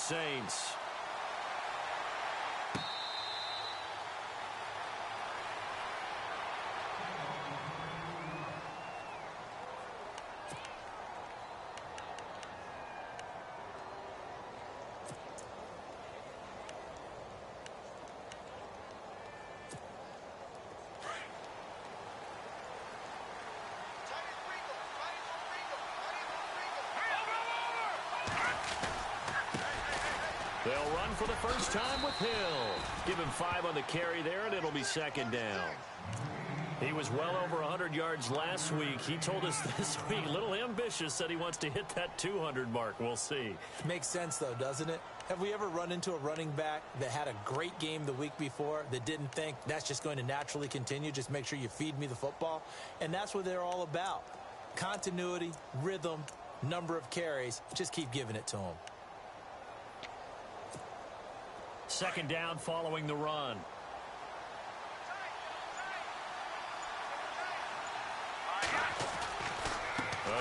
Saints. They'll run for the first time with Hill. Give him 5 on the carry there, and it'll be second down. He was well over 100 yards last week. He told us this week, a little ambitious, said he wants to hit that 200 mark. We'll see. Makes sense, though, doesn't it? Have we ever run into a running back that had a great game the week before that didn't think that's just going to naturally continue? Just make sure you feed me the football. And that's what they're all about. Continuity, rhythm, number of carries. Just keep giving it to them. Second down following the run.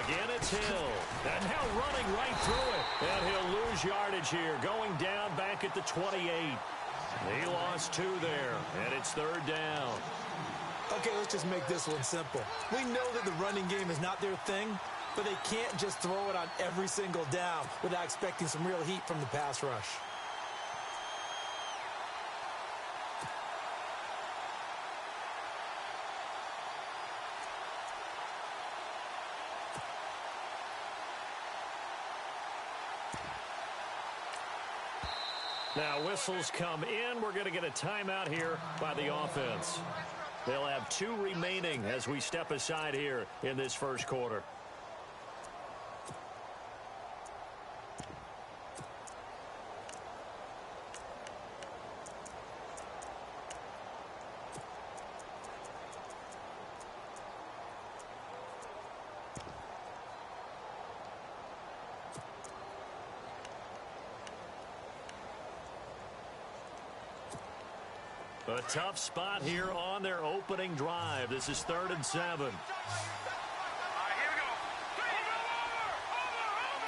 Again, it's Hill. And now running right through it. And he'll lose yardage here. Going down back at the 28. He lost 2 there. And it's third down. Okay, let's just make this one simple. We know that the running game is not their thing, but they can't just throw it on every single down without expecting some real heat from the pass rush. Now whistles come in. We're going to get a timeout here by the offense. They'll have 2 remaining as we step aside here in this first quarter. A tough spot here on their opening drive. This is 3rd and 7. Here we go.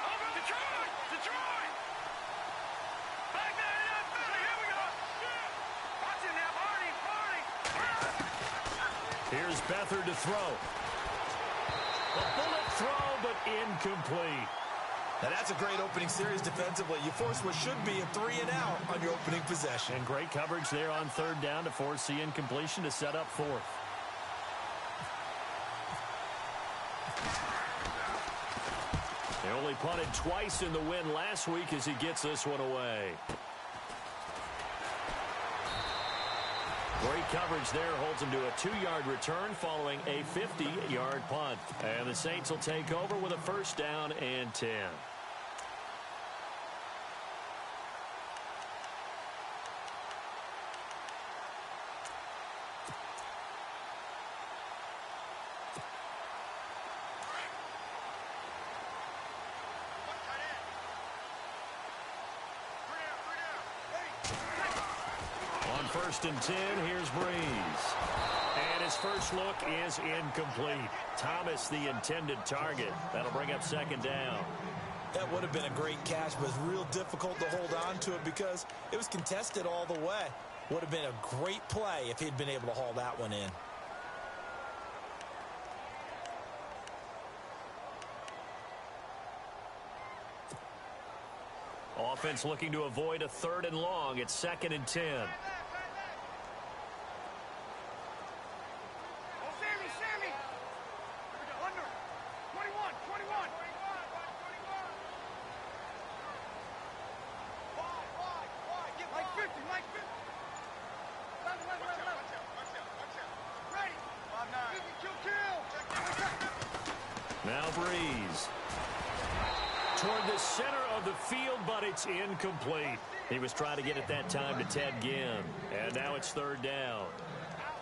Over. Detroit. Back there, Philly. Here we go. Watch it now, Barney. Here's Beathard to throw. A bullet throw, but incomplete. Now, that's a great opening series defensively. You force what should be a 3-and-out on your opening possession. And great coverage there on 3rd down to force the incompletion to set up 4th. They only punted twice in the win last week as he gets this one away. Great coverage there holds him to a 2-yard return following a 50-yard punt. And the Saints will take over with a first down and 10. On 1st and 10, here's Breeze. And his first look is incomplete. Thomas, the intended target. That'll bring up second down. That would have been a great catch, but it's real difficult to hold on to it because it was contested all the way. Would have been a great play if he'd been able to haul that one in. Offense looking to avoid a 3rd and long. It's 2nd and 10. Sammy. Under. 21. Wide. Get like 50. Watch out. Ready. 5-9. Kill. Now Breeze. Toward the center of the field, but it's incomplete. He was trying to get it that time to Ted Ginn. And now it's 3rd down.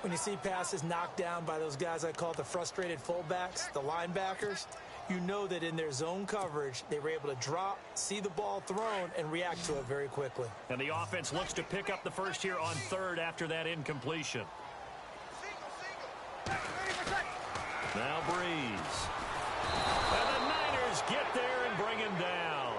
When you see passes knocked down by those guys I call the frustrated fullbacks, the linebackers, you know that in their zone coverage, they were able to drop, see the ball thrown, and react to it very quickly. And the offense looks to pick up the first here on 3rd after that incompletion. Now Breeze. And the Niners get there and bring him down.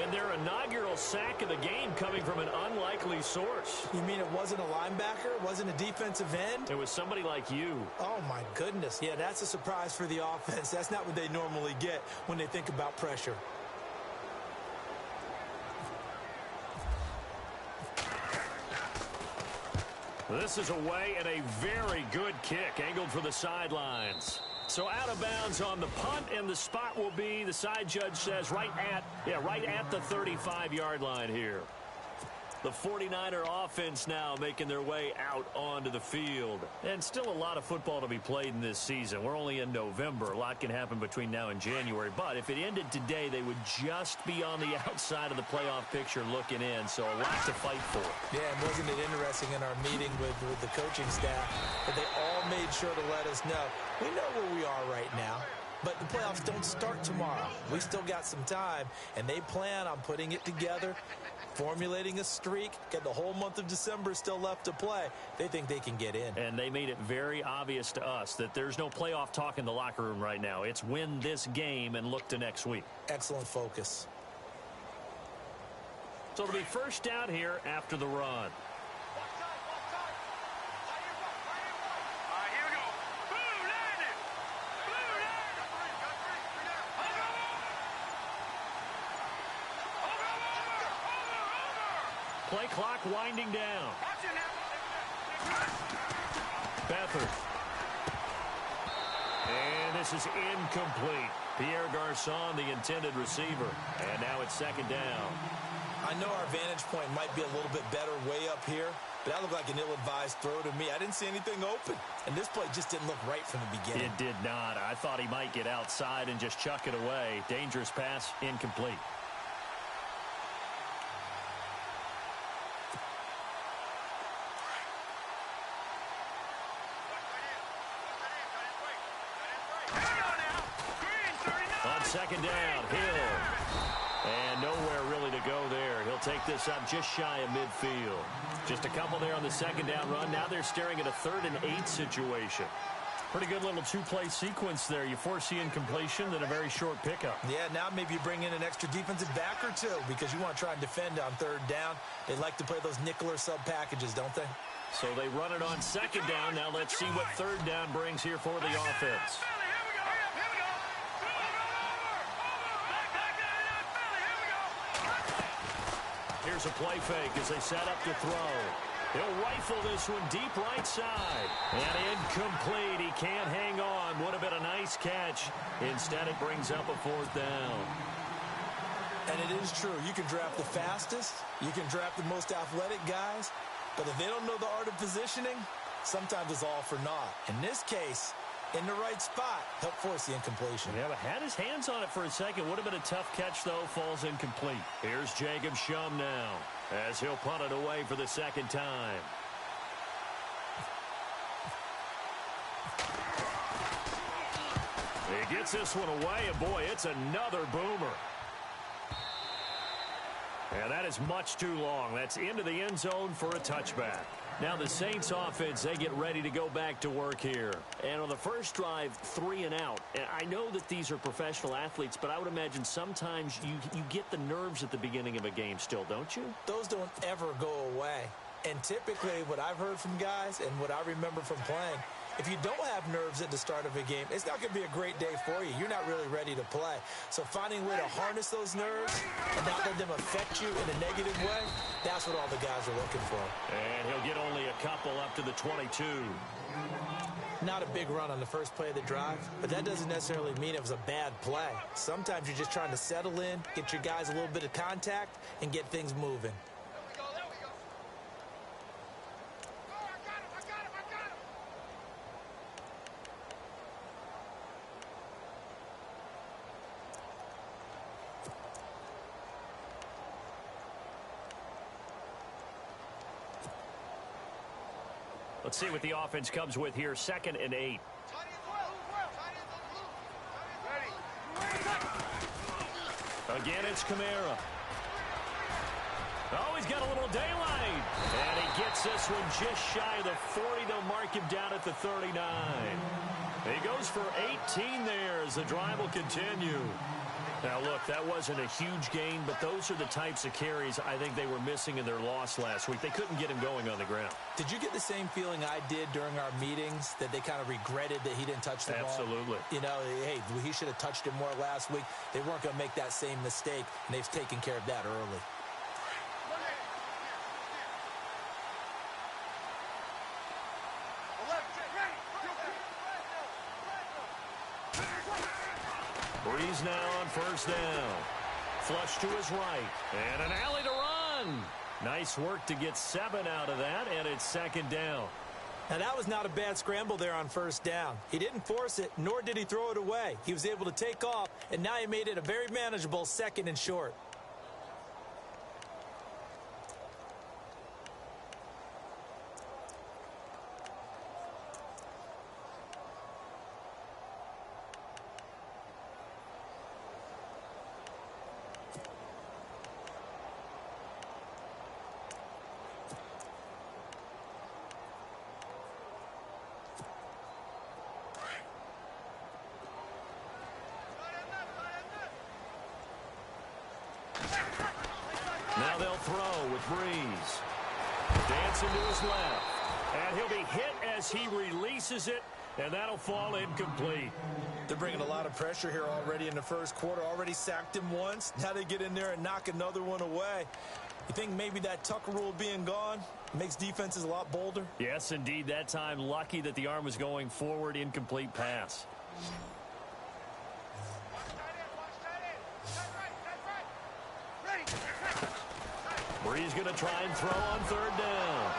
And their inaugural sack of the game coming from an unlikely source. You mean it wasn't a linebacker? It wasn't a defensive end? It was somebody like you. Oh, my goodness. Yeah, that's a surprise for the offense. That's not what they normally get when they think about pressure. This is away and a very good kick angled for the sidelines. So out of bounds on the punt, and the spot will be, the side judge says, right at the 35-yard line here. The 49er offense now making their way out onto the field. And still a lot of football to be played in this season. We're only in November. A lot can happen between now and January. But if it ended today, they would just be on the outside of the playoff picture looking in. So a lot to fight for. Yeah, and wasn't it interesting in our meeting with the coaching staff that they all made sure to let us know, we know where we are right now. But the playoffs don't start tomorrow. We still got some time, and they plan on putting it together, formulating a streak, get the whole month of December still left to play. They think they can get in. And they made it very obvious to us that there's no playoff talk in the locker room right now. It's win this game and look to next week. Excellent focus. So it'll be first down here after the run. Play clock winding down. Beathard. And this is incomplete. Pierre Garçon, the intended receiver. And now it's second down. I know our vantage point might be a little bit better way up here, but that looked like an ill-advised throw to me. I didn't see anything open, and this play just didn't look right from the beginning. It did not. I thought he might get outside and just chuck it away. Dangerous pass, incomplete. Second down, Hill. And nowhere really to go there. He'll take this up just shy of midfield. Just a couple there on the second down run. Now they're staring at a 3rd and 8 situation. Pretty good little two-play sequence there. You foresee incompletion, then a very short pickup. Yeah, now maybe you bring in an extra defensive back or two because you want to try and defend on 3rd down. They like to play those nickel or sub packages, don't they? So they run it on second down. Now let's see what 3rd down brings here for the offense. Here's a play fake as they set up to throw. He'll rifle this one deep right side. And incomplete. He can't hang on. Would have been a nice catch. Instead, it brings up a 4th down. And it is true. You can draft the fastest. You can draft the most athletic guys. But if they don't know the art of positioning, sometimes it's all for naught. In this case, in the right spot, help force the incompletion. Yeah, but had his hands on it for a second. Would have been a tough catch, though. Falls incomplete. Here's Jacob Shum now as he'll punt it away for the second time. He gets this one away, and boy, it's another boomer. And that is much too long. That's into the end zone for a touchback. Now the Saints offense, they get ready to go back to work here. And on the first drive, 3 and out. And I know that these are professional athletes, but I would imagine sometimes you get the nerves at the beginning of a game still, don't you? Those don't ever go away. And typically what I've heard from guys and what I remember from playing, if you don't have nerves at the start of a game, it's not going to be a great day for you. You're not really ready to play. So finding a way to harness those nerves and not let them affect you in a negative way, that's what all the guys are looking for. And he'll get only a couple up to the 22. Not a big run on the first play of the drive, but that doesn't necessarily mean it was a bad play. Sometimes you're just trying to settle in, get your guys a little bit of contact, and get things moving. Let's see what the offense comes with here. 2nd and 8. Again, it's Kamara. Oh, he's got a little daylight. And he gets this one just shy of the 40. They'll mark him down at the 39. He goes for 18 there as the drive will continue. Now, look, that wasn't a huge gain, but those are the types of carries I think they were missing in their loss last week. They couldn't get him going on the ground. Did you get the same feeling I did during our meetings, that they kind of regretted that he didn't touch the ball? Absolutely. You know, hey, he should have touched it more last week. They weren't going to make that same mistake, and they've taken care of that early. Breeze now on first down. Flush to his right. And an alley to run. Nice work to get 7 out of that, and it's second down. Now, that was not a bad scramble there on first down. He didn't force it, nor did he throw it away. He was able to take off, and now he made it a very manageable 2nd and short. Now they'll throw with Breeze. Dancing to his left. And he'll be hit as he releases it, and that'll fall incomplete. They're bringing a lot of pressure here already in the first quarter. Already sacked him once. Now they get in there and knock another one away. You think maybe that Tucker rule being gone makes defenses a lot bolder? Yes, indeed. That time, lucky that the arm was going forward. Incomplete pass. Breeze going to try and throw on third down.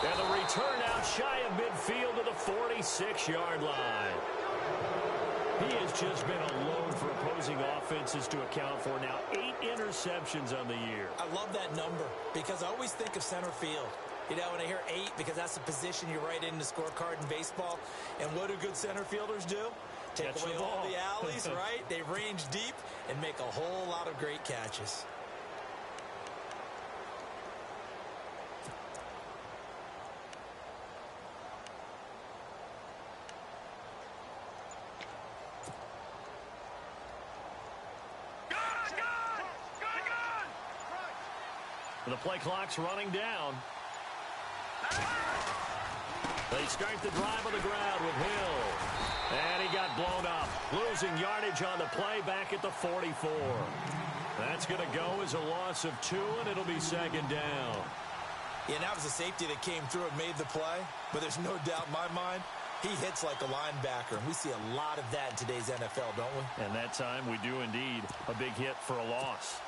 And the return out shy of midfield to the 46-yard line. He has just been a load for opposing offenses to account for now. 8 interceptions on the year. I love that number because I always think of center field. You know, when I hear 8, because that's the position you write in the scorecard in baseball. And what do good center fielders do? Take Catch away the all ball. the alleys, right? They range deep and make a whole lot of great catches. The play clock's running down. They start the drive on the ground with Hill. And he got blown up. Losing yardage on the play back at the 44. That's going to go as a loss of 2, and it'll be second down. Yeah, and that was a safety that came through and made the play. But there's no doubt in my mind, he hits like a linebacker. And we see a lot of that in today's NFL, don't we? And that time we do indeed. A big hit for a loss.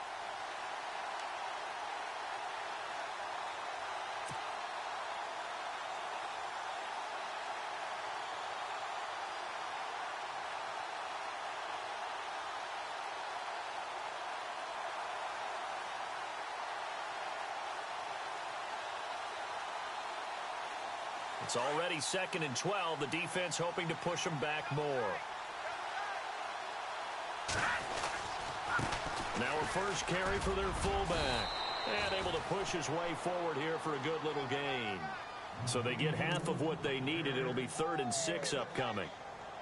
It's already 2nd and 12. The defense hoping to push them back more. Now a first carry for their fullback. And able to push his way forward here for a good little gain. So they get half of what they needed. It'll be 3rd and 6 upcoming.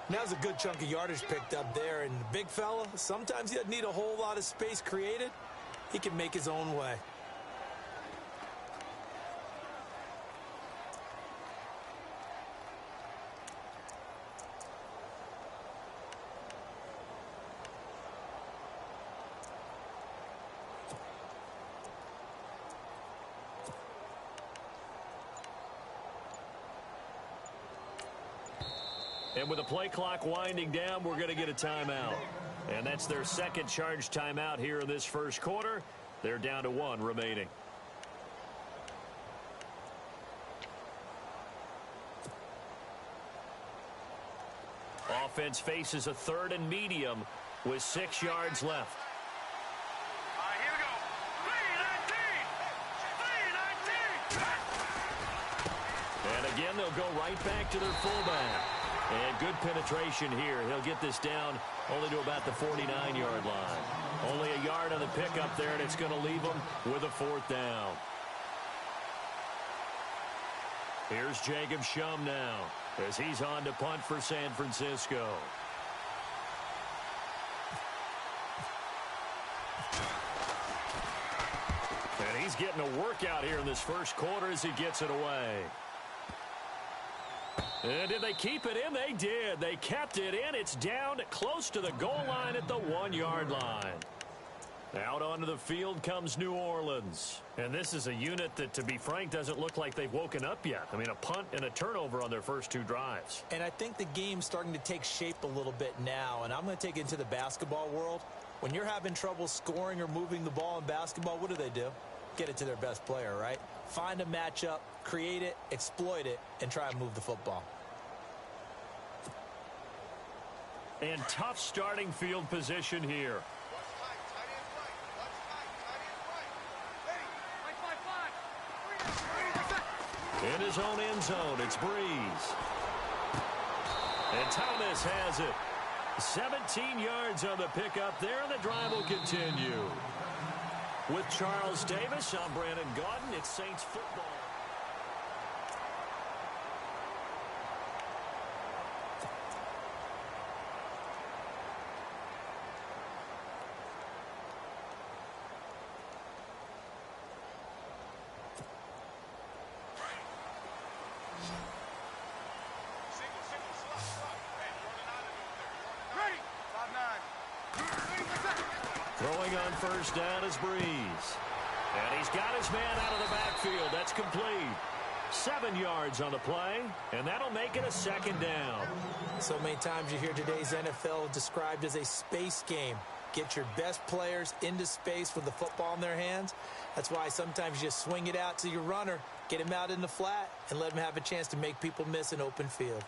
Now's a good chunk of yardage picked up there. And the big fella, sometimes he doesn't need a whole lot of space created. He can make his own way. And with the play clock winding down, we're going to get a timeout. And that's their second charge timeout here in this first quarter. They're down to 1 remaining. Offense faces a 3rd and medium with 6 yards left. All right, here we go. 3-19. 3-19. And again, they'll go right back to their fullback. And good penetration here. He'll get this down only to about the 49-yard line. Only a yard on the pickup there, and it's going to leave them with a 4th down. Here's Jacob Shum now as he's on to punt for San Francisco. And he's getting a workout here in this first quarter as he gets it away. And did they keep it in? They did. They kept it in. It's down close to the goal line at the 1-yard line. Out onto the field comes New Orleans. And this is a unit that, to be frank, doesn't look like they've woken up yet. I mean, a punt and a turnover on their first 2 drives. And I think the game's starting to take shape a little bit now. And I'm going to take it into the basketball world. When you're having trouble scoring or moving the ball in basketball, what do? Get it to their best player, right? Find a matchup, create it, exploit it, and try and move the football. And tough starting field position here. In his own end zone, it's Breeze. And Thomas has it. 17 yards on the pickup there, and the drive will continue. With Charles Davis, I'm Brandon Gaudin. It's Saints football. Throwing on first down is Breeze. And he's got his man out of the backfield. That's complete. 7 yards on the play, and that'll make it a second down. So many times you hear today's NFL described as a space game. Get your best players into space with the football in their hands. That's why sometimes you just swing it out to your runner, get him out in the flat, and let him have a chance to make people miss an open field.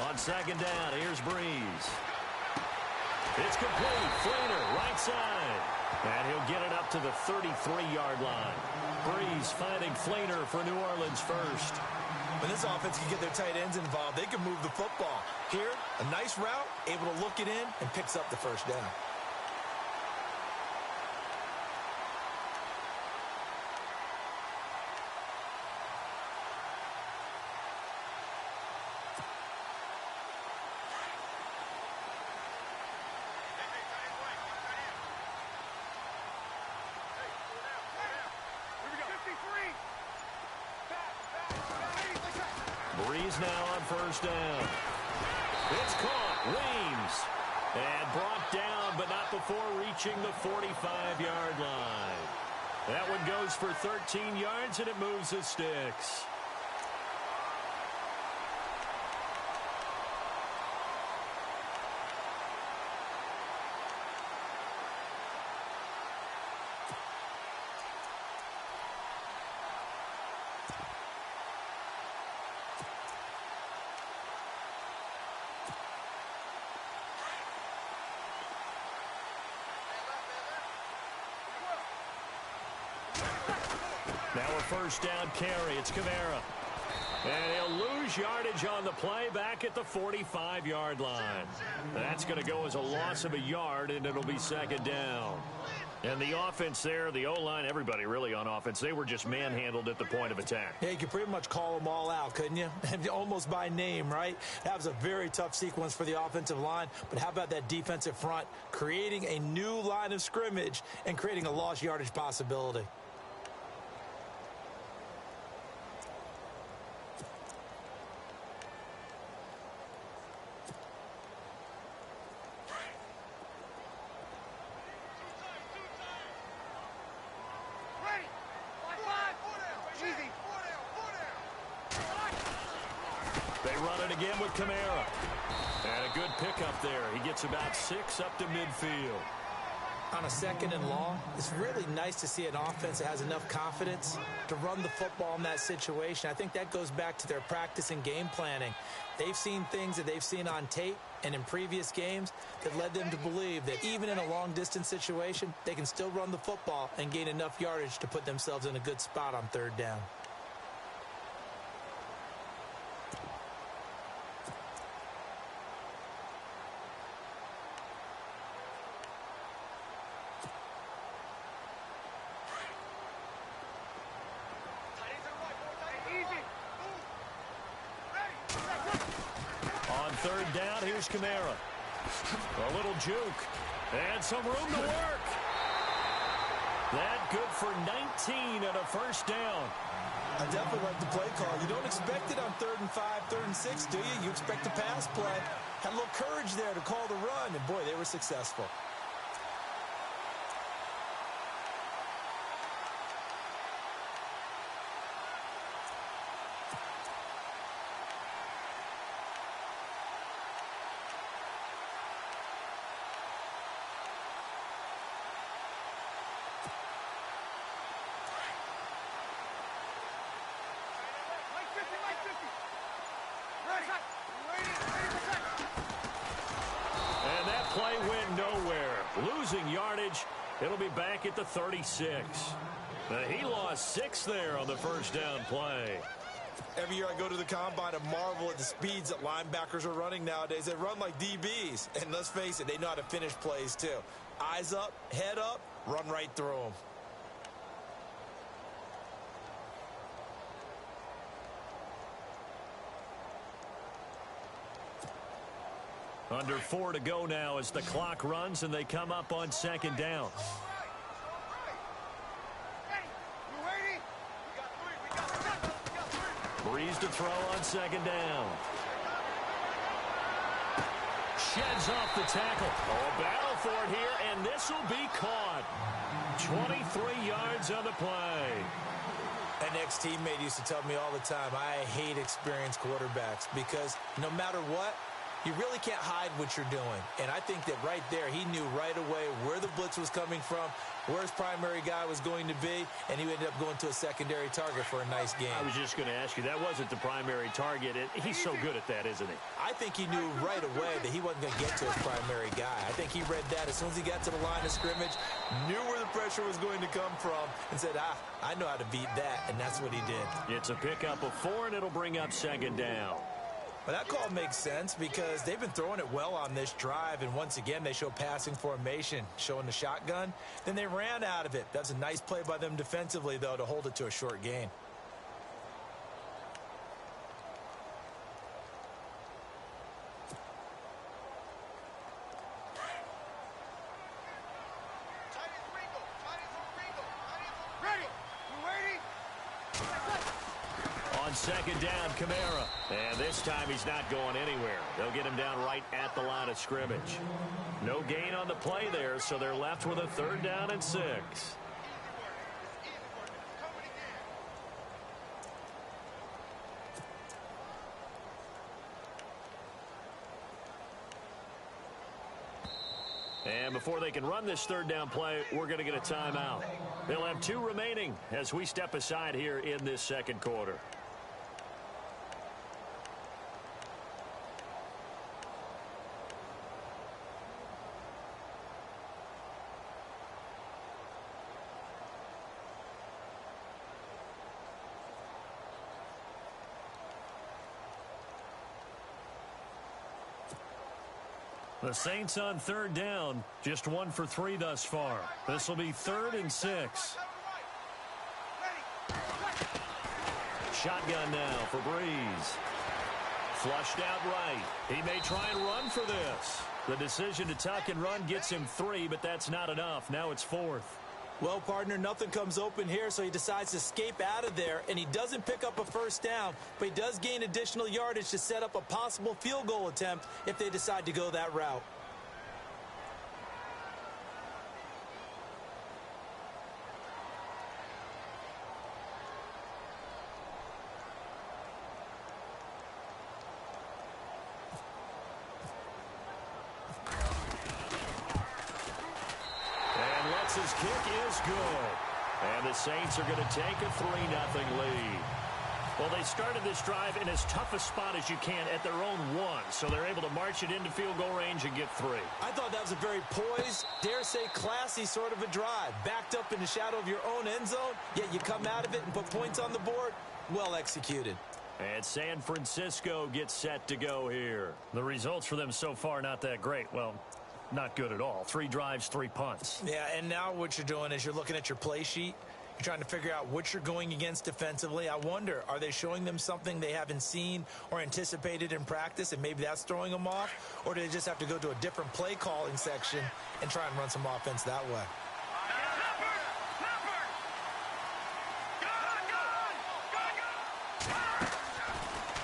On second down, here's Breeze. It's complete. Fleener, right side. And he'll get it up to the 33-yard line. Breeze finding Fleener for New Orleans first. When this offense can get their tight ends involved, they can move the football. Here, a nice route, able to look it in, and picks up the first down. Breeze now on first down. It's caught. Weems. And brought down, but not before reaching the 45-yard line. That one goes for 13 yards, and it moves the sticks. Now a first down carry. It's Kamara. And he'll lose yardage on the play back at the 45-yard line. That's going to go as a loss of a yard, and it'll be second down. And the offense there, the O-line, everybody really on offense, they were just manhandled at the point of attack. Yeah, you could pretty much call them all out, couldn't you? Almost by name, right? That was a very tough sequence for the offensive line. But how about that defensive front creating a new line of scrimmage and creating a lost yardage possibility? Again with Kamara. And a good pickup there. He gets about 6 up to midfield. On a second and long, it's really nice to see an offense that has enough confidence to run the football in that situation. I think that goes back to their practice and game planning. They've seen things that they've seen on tape and in previous games that led them to believe that even in a long-distance situation, they can still run the football and gain enough yardage to put themselves in a good spot on third down. third down. Here's Kamara. A little juke. And some room to work. That good for 19 and a first down. I definitely like the play call. You don't expect it on 3rd and 5, 3rd and 6, do you? You expect a pass play. Had a little courage there to call the run, and boy, they were successful. And that play went nowhere. Losing yardage. It'll be back at the 36. He lost 6 there on the first down play. Every year I go to the combine and marvel at the speeds that linebackers are running nowadays. They run like DBs. And let's face it, they know how to finish plays too. Eyes up, head up, run right through them. Under 4 to go now as the clock runs and they come up on second down. Breeze to throw on second down. Sheds off the tackle. Oh, a battle for it here, and this will be caught. 23 yards on the play. An ex-teammate used to tell me all the time, I hate experienced quarterbacks because no matter what, you really can't hide what you're doing. And I think that right there, he knew right away where the blitz was coming from, where his primary guy was going to be, and he ended up going to a secondary target for a nice game. I was just going to ask you, that wasn't the primary target. He's so good at that, isn't he? I think he knew right away that he wasn't going to get to his primary guy. I think he read that as soon as he got to the line of scrimmage, knew where the pressure was going to come from, and said, I know how to beat that, and that's what he did. It's a pickup of 4, and it'll bring up second down. Well, that call makes sense because they've been throwing it well on this drive, and once again, they show passing formation, showing the shotgun. Then they ran out of it. That's a nice play by them defensively, though, to hold it to a short gain. Second down, Kamara. And this time he's not going anywhere. They'll get him down right at the line of scrimmage. No gain on the play there, so they're left with a 3rd down and 6. And before they can run this 3rd down play, we're going to get a timeout. They'll have 2 remaining as we step aside here in this second quarter. The Saints on 3rd down, just 1 for 3 thus far. This will be 3rd and 6. Shotgun now for Breeze. Flushed out right. He may try and run for this. The decision to tuck and run gets him 3, but that's not enough. Now it's 4th. Well, partner, nothing comes open here, so he decides to escape out of there, and he doesn't pick up a first down, but he does gain additional yardage to set up a possible field goal attempt if they decide to go that route. His kick is good. And the Saints are going to take a 3-0 lead. Well, they started this drive in as tough a spot as you can at their own 1, so they're able to march it into field goal range and get 3. I thought that was a very poised, dare say classy sort of a drive. Backed up in the shadow of your own end zone, yet you come out of it and put points on the board. Well executed. And San Francisco gets set to go here. The results for them so far not that great. Well, not good at all. 3 drives, 3 punts. Yeah, and now what you're doing is you're looking at your play sheet. You're trying to figure out what you're going against defensively. I wonder, are they showing them something they haven't seen or anticipated in practice, and maybe that's throwing them off? Or do they just have to go to a different play calling section and try and run some offense that way?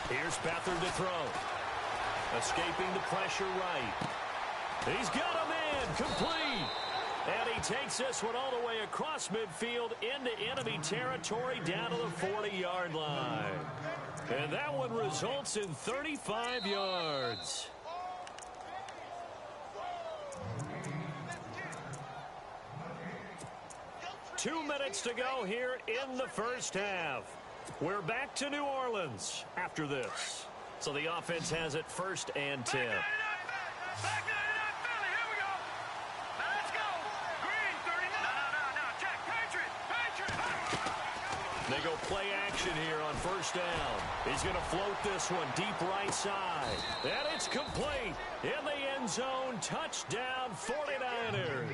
Here's Beathard to throw. Escaping the pressure right. He's got a man complete. And he takes this one all the way across midfield into enemy territory down to the 40-yard line. And that one results in 35 yards. Two minutes to go here in the first half. We're back to New Orleans after this. So the offense has it 1st and 10. They go play action here on 1st down. He's going to float this one deep right side. And it's complete in the end zone. Touchdown 49ers.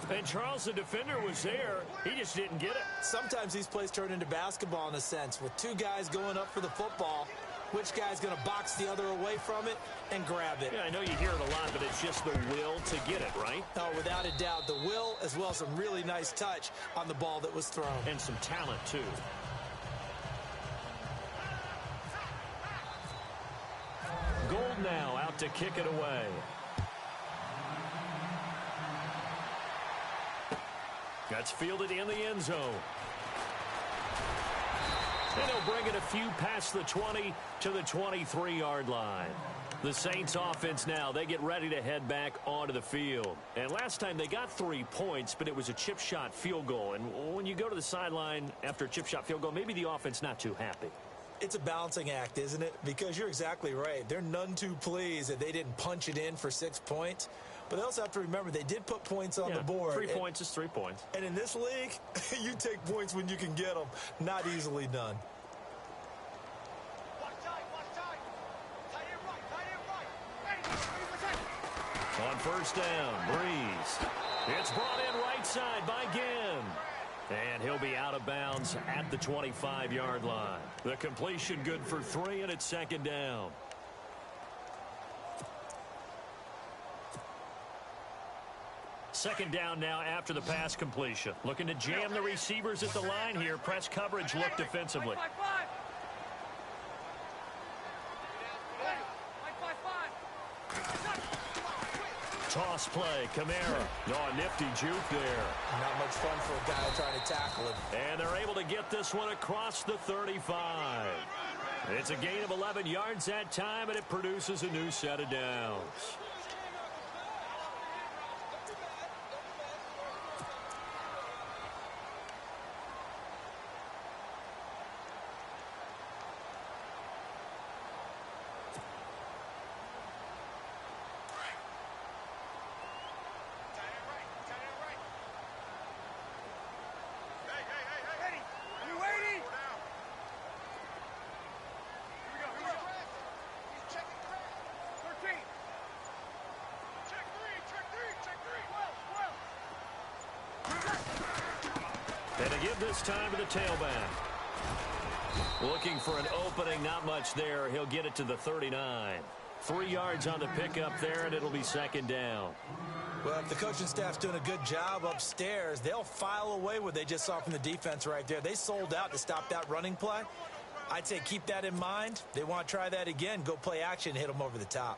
And Charles, the defender, was there. He just didn't get it. Sometimes these plays turn into basketball in a sense. With two guys going up for the football, which guy's going to box the other away from it and grab it? Yeah, I know you hear it a lot, but it's just the will to get it, right? Oh, without a doubt. The will, as well as some really nice touch on the ball that was thrown. And some talent, too. Gold now out to kick it away. That's fielded in the end zone. And he'll bring it a few past the 20 to the 23-yard line. The Saints offense now, they get ready to head back onto the field. And last time they got 3 points, but it was a chip shot field goal. And when you go to the sideline after a chip shot field goal, maybe the offense not too happy. It's a balancing act, isn't it? Because you're exactly right. They're none too pleased that they didn't punch it in for 6 points. But they also have to remember they did put points on the board. 3 points is 3 points. And in this league, you take points when you can get them. Not easily done. On 1st down, Breeze. It's brought in right side by Ginn. And he'll be out of bounds at the 25-yard line. The completion good for 3, and it's 2nd down. Second down now after the pass completion. Looking to jam the receivers at the line here. Press coverage look defensively. Toss play, Kamara. Oh, a nifty juke there. Not much fun for a guy trying to tackle him. And they're able to get this one across the 35. It's a gain of 11 yards that time, and it produces a new set of downs. And to give this time to the tailback. Looking for an opening, not much there. He'll get it to the 39. 3 yards on the pickup there, and it'll be 2nd down. Well, if the coaching staff's doing a good job upstairs, they'll file away what they just saw from the defense right there. They sold out to stop that running play. I'd say keep that in mind. They want to try that again. Go play action, hit them over the top.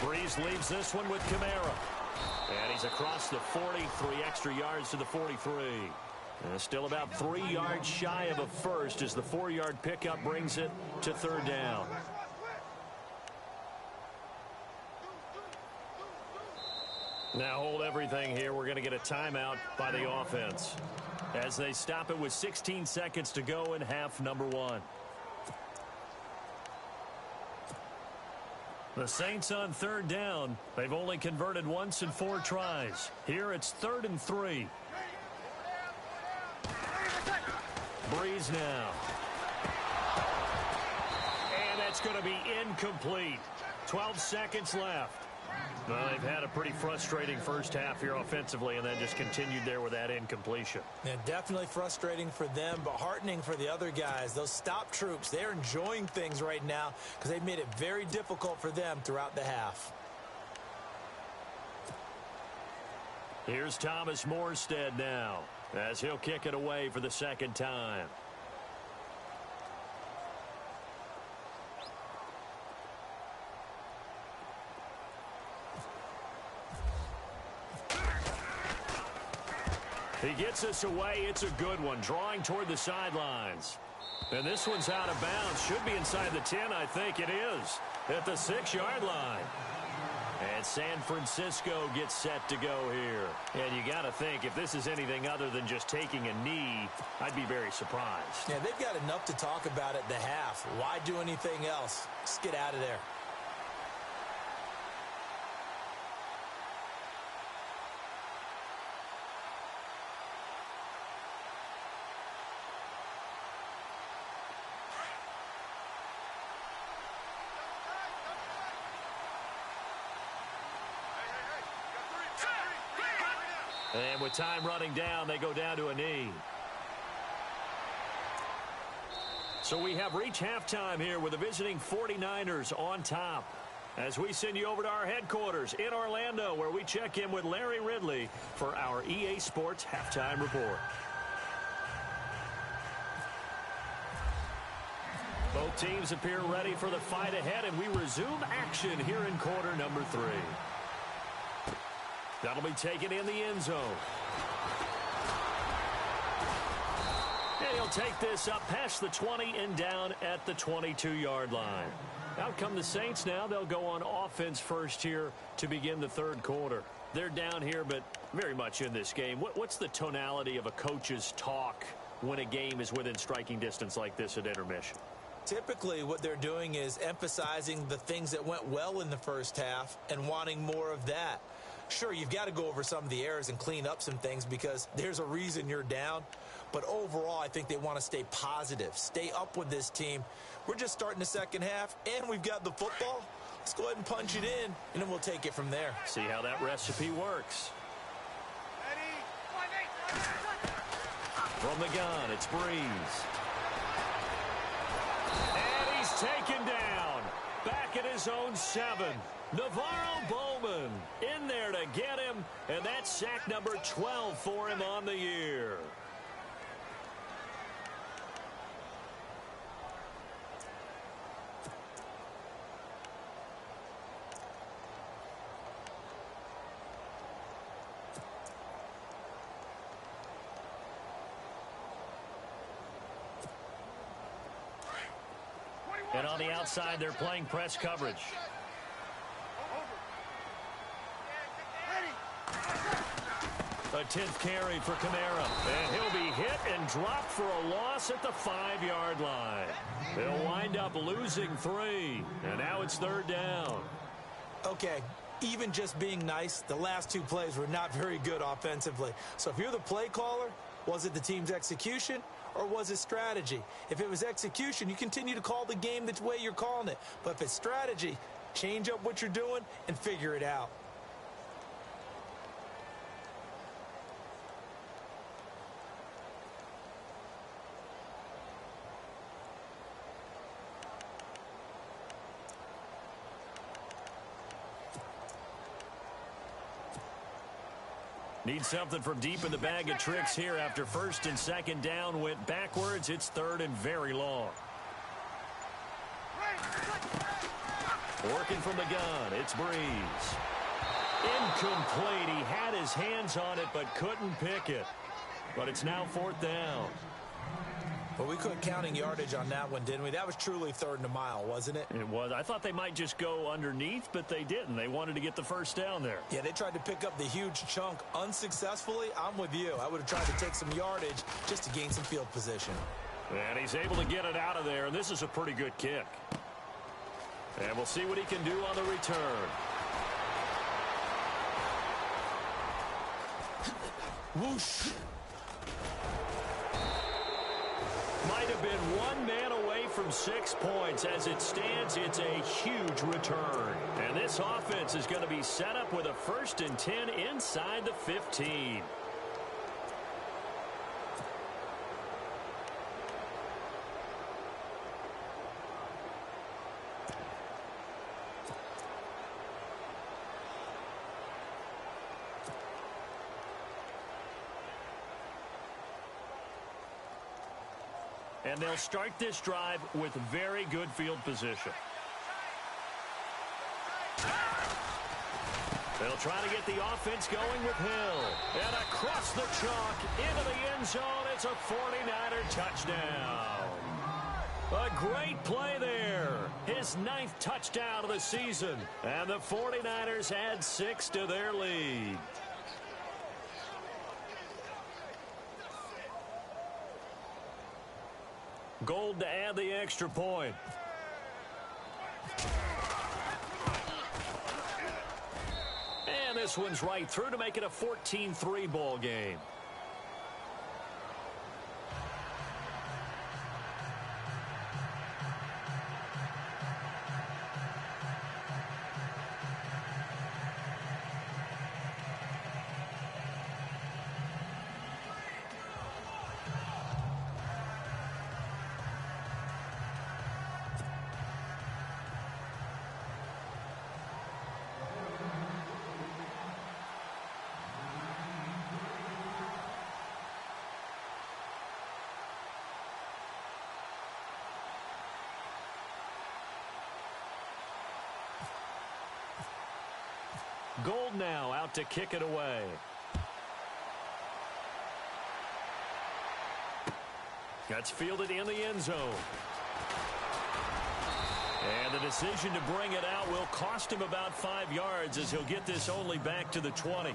Breeze leaves this one with Kamara. And he's across the 40, 3 extra yards to the 43. And still about 3 yards shy of a first as the 4-yard pickup brings it to 3rd down. Now hold everything here. We're going to get a timeout by the offense as they stop it with 16 seconds to go in half number 1. The Saints on third down. They've only converted once in 4 tries. Here it's 3rd and 3. Breeze now. And that's going to be incomplete. 12 seconds left. Well, they've had a pretty frustrating first half here offensively, and then just continued there with that incompletion. Yeah, definitely frustrating for them, but heartening for the other guys. Those stop troops, they're enjoying things right now because they've made it very difficult for them throughout the half. Here's Thomas Morstead now, as he'll kick it away for the second time. He gets us away. It's a good one, drawing toward the sidelines. And this one's out of bounds. Should be inside the 10, I think it is, at the 6-yard line. And San Francisco gets set to go here. And you got to think, if this is anything other than just taking a knee, I'd be very surprised. Yeah, they've got enough to talk about at the half. Why do anything else? Just get out of there. And with time running down, they go down to a knee. So we have reached halftime here with the visiting 49ers on top. As we send you over to our headquarters in Orlando, where we check in with Larry Ridley for our EA Sports Halftime Report. Both teams appear ready for the fight ahead, and we resume action here in quarter number 3. That'll be taken in the end zone. And he'll take this up past the 20 and down at the 22-yard line. Out come the Saints now. They'll go on offense first here to begin the third quarter. They're down here, but very much in this game. What's the tonality of a coach's talk when a game is within striking distance like this at intermission? Typically, what they're doing is emphasizing the things that went well in the first half and wanting more of that. Sure, you've got to go over some of the errors and clean up some things because there's a reason you're down. But overall, I think they want to stay positive, stay up with this team. We're just starting the second half, and we've got the football. Let's go ahead and punch it in, and then we'll take it from there. See how that recipe works. From the gun, it's Breeze. And he's taken down. Back at his own 7. Navarro Bowman in there to get him, and that's sack number 12 for him on the year. And on the outside, they're playing press coverage. A 10th carry for Kamara. And he'll be hit and dropped for a loss at the 5-yard line. They'll wind up losing 3. And now it's third down. Okay, even just being nice, the last 2 plays were not very good offensively. So if you're the play caller, was it the team's execution or was it strategy? If it was execution, you continue to call the game the way you're calling it. But if it's strategy, change up what you're doing and figure it out. Need something from deep in the bag of tricks here after first and second down went backwards. It's third and very long. Working from the gun, it's Breeze. Incomplete. He had his hands on it but couldn't pick it. But it's now fourth down. Well, we quit counting yardage on that one, didn't we? That was truly third and a mile, wasn't it? It was. I thought they might just go underneath, but they didn't. They wanted to get the first down there. Yeah, they tried to pick up the huge chunk unsuccessfully. I'm with you. I would have tried to take some yardage just to gain some field position. And he's able to get it out of there, and this is a pretty good kick. And we'll see what he can do on the return. Whoosh. Might have been one man away from 6 points. As it stands, it's a huge return. And this offense is going to be set up with a 1st and 10 inside the 15. And they'll start this drive with very good field position. They'll try to get the offense going with Hill. And across the chalk into the end zone. It's a 49er touchdown. A great play there. His 9th touchdown of the season. And the 49ers add 6 to their lead. Gold to add the extra point. And this one's right through to make it a 14-3 ball game. Gold now out to kick it away. That's fielded in the end zone. And the decision to bring it out will cost him about 5 yards as he'll get this only back to the 20.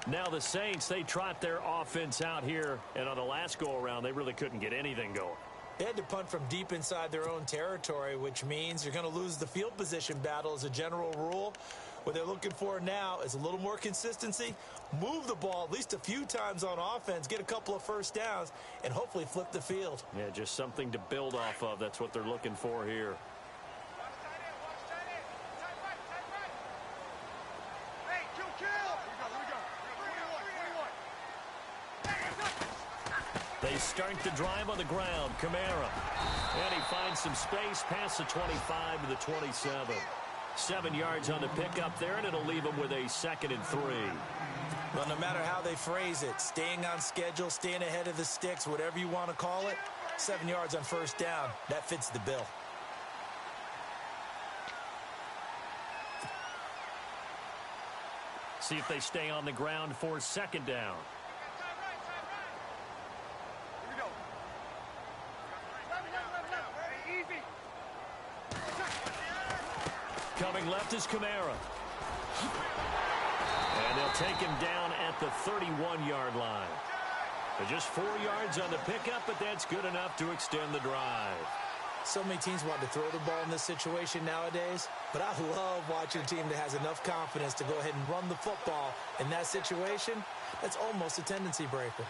Now the Saints, they trot their offense out here, and on the last go-around, they really couldn't get anything going. They had to punt from deep inside their own territory, which means you're going to lose the field position battle as a general rule. What they're looking for now is a little more consistency, move the ball at least a few times on offense, get a couple of first downs, and hopefully flip the field. Yeah, just something to build off of. That's what they're looking for here. They start the drive on the ground. Kamara. And he finds some space past the 25 to the 27. 7 yards on the pickup there, and it'll leave him with a 2nd and 3. Well, no matter how they phrase it, staying on schedule, staying ahead of the sticks, whatever you want to call it, 7 yards on first down, that fits the bill. See if they stay on the ground for 2nd down. Coming left is Kamara. And they'll take him down at the 31-yard line. Just 4 yards on the pickup, but that's good enough to extend the drive. So many teams want to throw the ball in this situation nowadays, but I love watching a team that has enough confidence to go ahead and run the football. In that situation, that's almost a tendency breaker.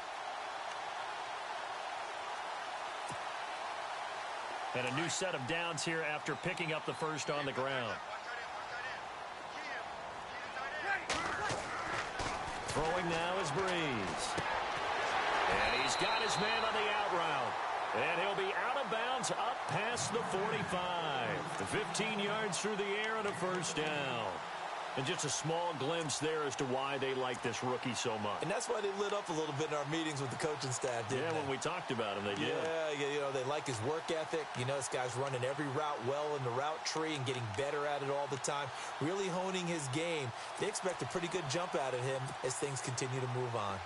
And a new set of downs here after picking up the first on the ground. Throwing now is Breeze. And he's got his man on the out route. And he'll be out of bounds up past the 45. 15 yards through the air and a first down. And just a small glimpse there as to why they like this rookie so much. And that's why they lit up a little bit in our meetings with the coaching staff, didn't they? When we talked about him, they did. Yeah, you know, they like his work ethic. You know, this guy's running every route well in the route tree and getting better at it all the time, really honing his game. They expect a pretty good jump out of him as things continue to move on.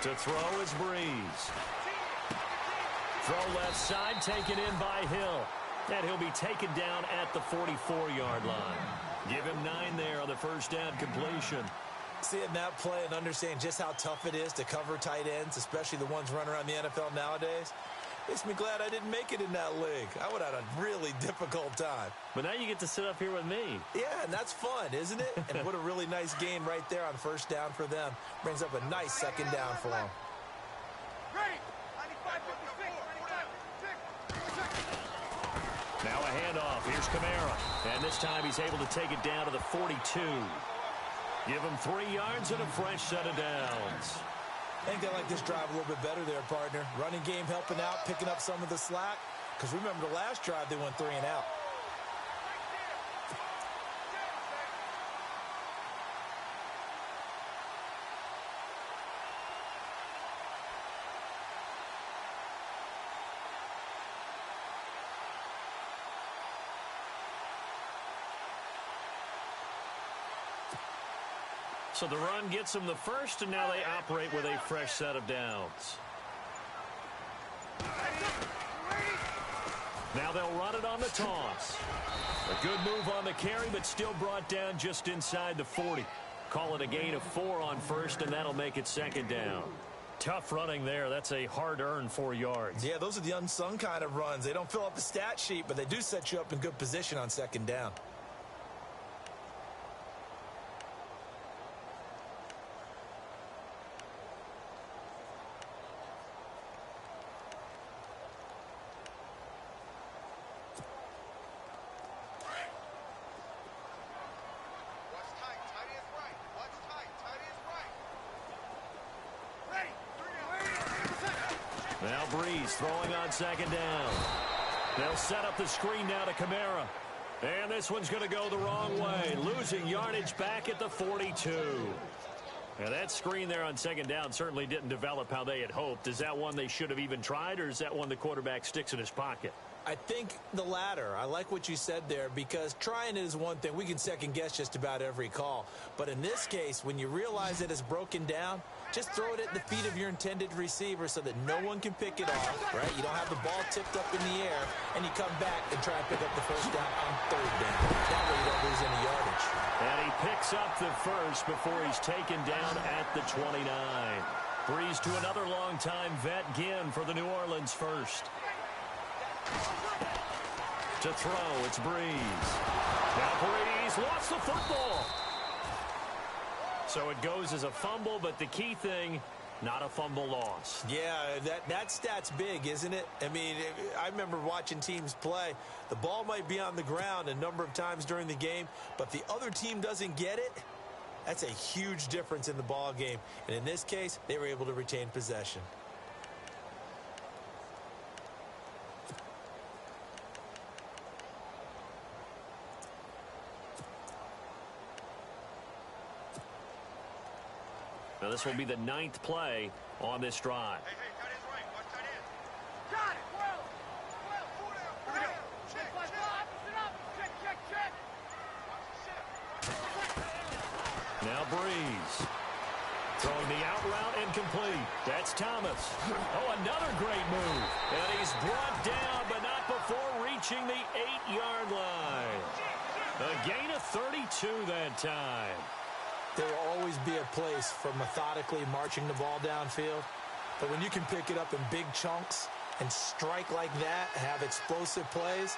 To throw is Breeze. Throw left side, taken in by Hill. And he'll be taken down at the 44-yard line. Give him 9 there on the first down completion. Seeing that play and understanding just how tough it is to cover tight ends, especially the ones running around the NFL nowadays, makes me glad I didn't make it in that league. I would have had a really difficult time. But now you get to sit up here with me. Yeah, and that's fun, isn't it? And what a really nice gain right there on first down for them. Brings up a nice second down for them. Now a handoff. Here's Kamara. And this time he's able to take it down to the 42. Give him 3 yards and a fresh set of downs. I think they like this drive a little bit better there, partner. Running game helping out, picking up some of the slack. Because remember the last drive, they went 3 and out. So the run gets them the first, and now they operate with a fresh set of downs. Now they'll run it on the toss. A good move on the carry, but still brought down just inside the 40. Call it a gain of 4 on first, and that'll make it second down. Tough running there. That's a hard-earned 4 yards. Yeah, those are the unsung kind of runs. They don't fill up the stat sheet, but they do set you up in good position on second down. Now Breeze throwing on second down. They'll set up the screen now to Kamara. And this one's going to go the wrong way. Losing yardage back at the 42. Now that screen there on second down certainly didn't develop how they had hoped. Is that one they should have even tried, or is that one the quarterback sticks in his pocket? I think the latter. I like what you said there, because trying it is one thing. We can second guess just about every call. But in this case, when you realize it is broken down, just throw it at the feet of your intended receiver so that no one can pick it off, right? You don't have the ball tipped up in the air, and you come back and try and pick up the first down on third down. That way you don't lose any yardage. And he picks up the first before he's taken down at the 29. Breeze to another long-time vet, Ginn for the New Orleans first. To throw, it's Breeze. Now Breeze lost the football. So it goes as a fumble, but the key thing, not a fumble loss. Yeah, that stat's big, isn't it? I mean, I remember watching teams play. The ball might be on the ground a number of times during the game, but if the other team doesn't get it, that's a huge difference in the ball game. And in this case, they were able to retain possession. Now this will be the 9th play on this drive. Hey, tight end's right. Watch tight end. Got it. Well, 4 down. Here we go. Check. Sit up. Check. Watch the set. Now Breeze. Throwing the out route incomplete. That's Thomas. Oh, another great move. And he's brought down, but not before reaching the 8-yard line. A gain of 32 that time. There will always be a place for methodically marching the ball downfield. But when you can pick it up in big chunks and strike like that, have explosive plays,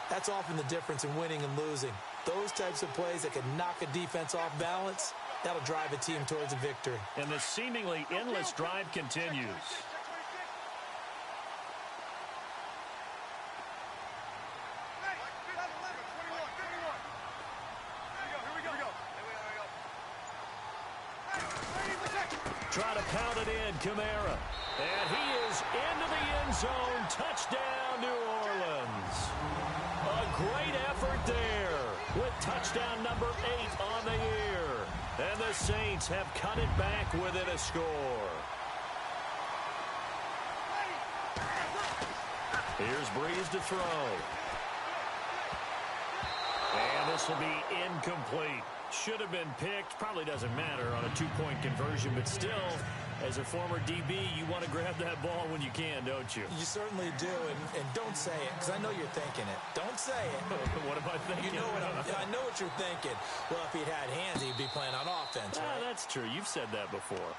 that's often the difference in winning and losing. Those types of plays that can knock a defense off balance, that'll drive a team towards a victory. And the seemingly endless drive continues. Try to pound it in, Kamara. And he is into the end zone. Touchdown, New Orleans. A great effort there with touchdown number 8 on the year. And the Saints have cut it back within a score. Here's Breeze to throw. And this will be incomplete. Should have been picked. Probably doesn't matter on a 2-point conversion, but still As a former DB, you want to grab that ball when you can, don't you? You certainly do, and don't say it, because I know you're thinking it. Don't say it. What am I thinking? You know I know what you're thinking. Well, if he'd had hands, he'd be playing on offense, right? That's true. You've said that before.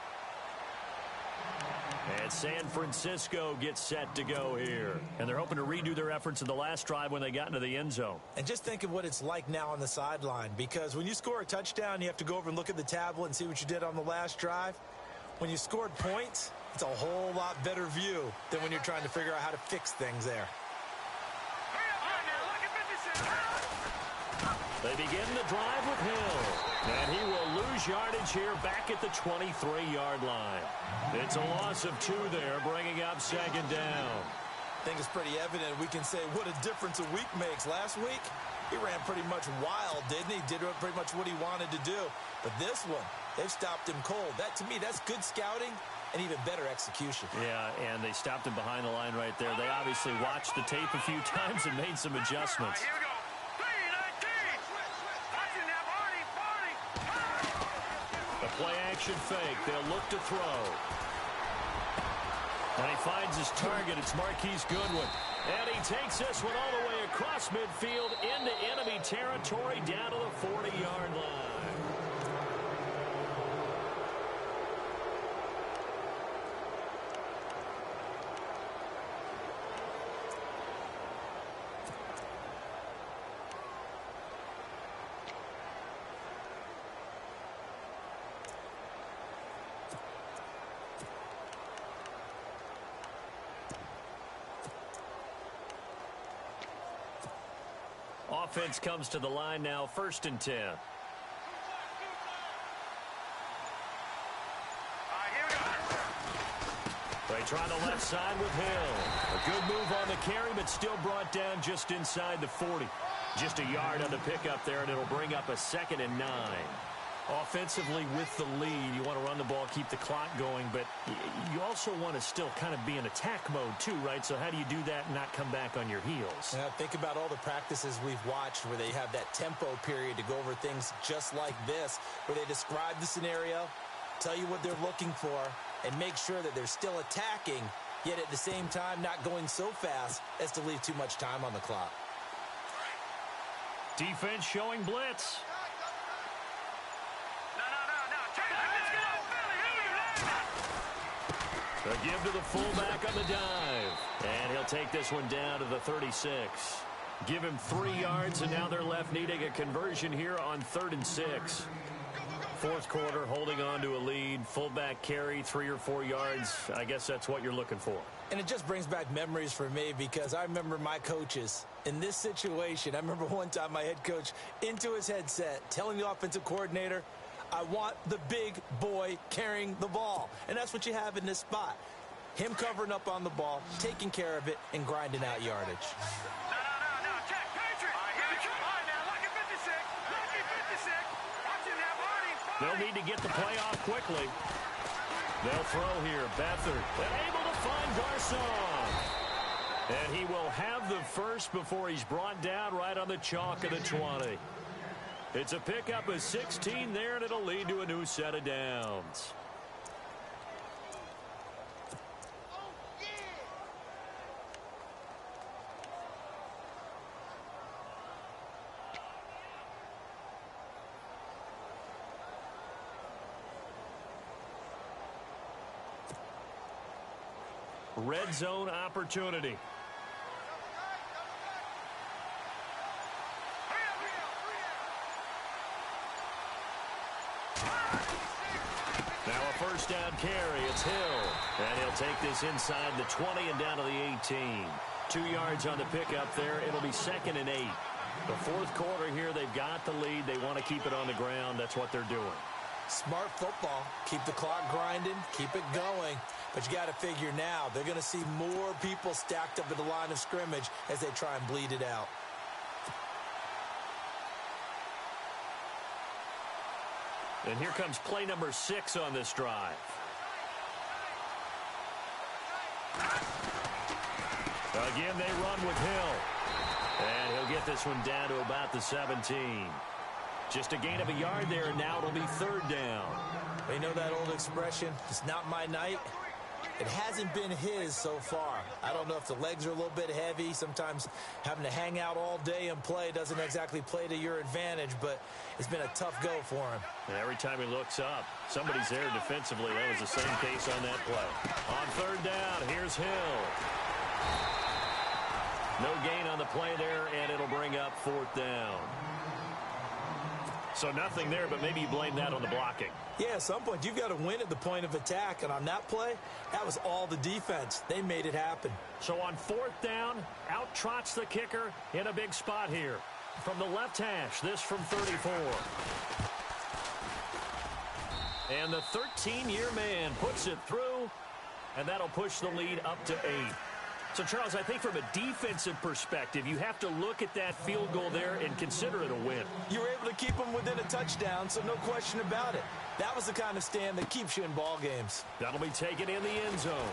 And San Francisco gets set to go here. And they're hoping to redo their efforts in the last drive when they got into the end zone. And just think of what it's like now on the sideline, because when you score a touchdown, you have to go over and look at the tablet and see what you did on the last drive. When you scored points, it's a whole lot better view than when you're trying to figure out how to fix things there. They begin the drive with Hill. And he will lose yardage here back at the 23-yard line. It's a loss of 2 there, bringing up second down. I think it's pretty evident we can say what a difference a week makes. Last week, he ran pretty much wild, didn't he? Did pretty much what he wanted to do. But this one, they've stopped him cold. That, to me, that's good scouting and even better execution. Yeah, and they stopped him behind the line right there. They obviously watched the tape a few times and made some adjustments. Here we go. 3-19. The play-action fake. They'll look to throw. And he finds his target. It's Marquise Goodwin. And he takes this one all the way across midfield into enemy territory down to the 40-yard line. Offense comes to the line now, 1st and 10. Here we go. They try the left side with Hill. A good move on the carry, but still brought down just inside the 40. Just a yard on the pickup there, and it'll bring up a 2nd and 9. Offensively with the lead, you want to run the ball, keep the clock going, but you also want to still kind of be in attack mode too, right? So how do you do that and not come back on your heels? Now, think about all the practices we've watched where they have that tempo period to go over things just like this, where they describe the scenario, tell you what they're looking for, and make sure that they're still attacking, yet at the same time not going so fast as to leave too much time on the clock. Defense showing blitz. A give to the fullback on the dive. And he'll take this one down to the 36. Give him 3 yards, and now they're left needing a conversion here on 3rd and 6. 4th quarter, holding on to a lead. Fullback carry, 3 or 4 yards. I guess that's what you're looking for. And it just brings back memories for me, because I remember my coaches in this situation. I remember one time my head coach into his headset telling the offensive coordinator, I want the big boy carrying the ball. And that's what you have in this spot. Him covering up on the ball, taking care of it, and grinding out yardage. No. Check. Patriot. Here we come. All right, now, lucky 56. Lucky 56. Watch him now, Barney. They'll need to get the play off quickly. They'll throw here. Beathard able to find Garcon. And he will have the first before he's brought down right on the chalk of the 20. It's a pickup of 16 there, and it'll lead to a new set of downs. Red zone opportunity. Now a first down carry. It's Hill. And he'll take this inside the 20 and down to the 18. 2 yards on the pickup there. It'll be 2nd and 8. The 4th quarter here, they've got the lead. They want to keep it on the ground. That's what they're doing. Smart football. Keep the clock grinding. Keep it going. But you got to figure now, they're going to see more people stacked up at the line of scrimmage as they try and bleed it out. And here comes play number 6 on this drive. Again, they run with Hill. And he'll get this one down to about the 17. Just a gain of a yard there, and now it'll be 3rd down. Well, you know that old expression, it's not my night? It hasn't been his so far. I don't know if the legs are a little bit heavy. Sometimes having to hang out all day and play doesn't exactly play to your advantage, but it's been a tough go for him. And every time he looks up, somebody's there defensively. That was the same case on that play. On third down, here's Hill. No gain on the play there, and it'll bring up fourth down. So nothing there, but maybe you blame that on the blocking. Yeah, at some point, you've got to win at the point of attack. And on that play, that was all the defense. They made it happen. So on fourth down, out trots the kicker in a big spot here. From the left hash, this from 34. And the 13-year man puts it through, and that'll push the lead up to 8. So, Charles, I think from a defensive perspective, you have to look at that field goal there and consider it a win. You were able to keep them within a touchdown, so no question about it. That was the kind of stand that keeps you in ball games. That'll be taken in the end zone.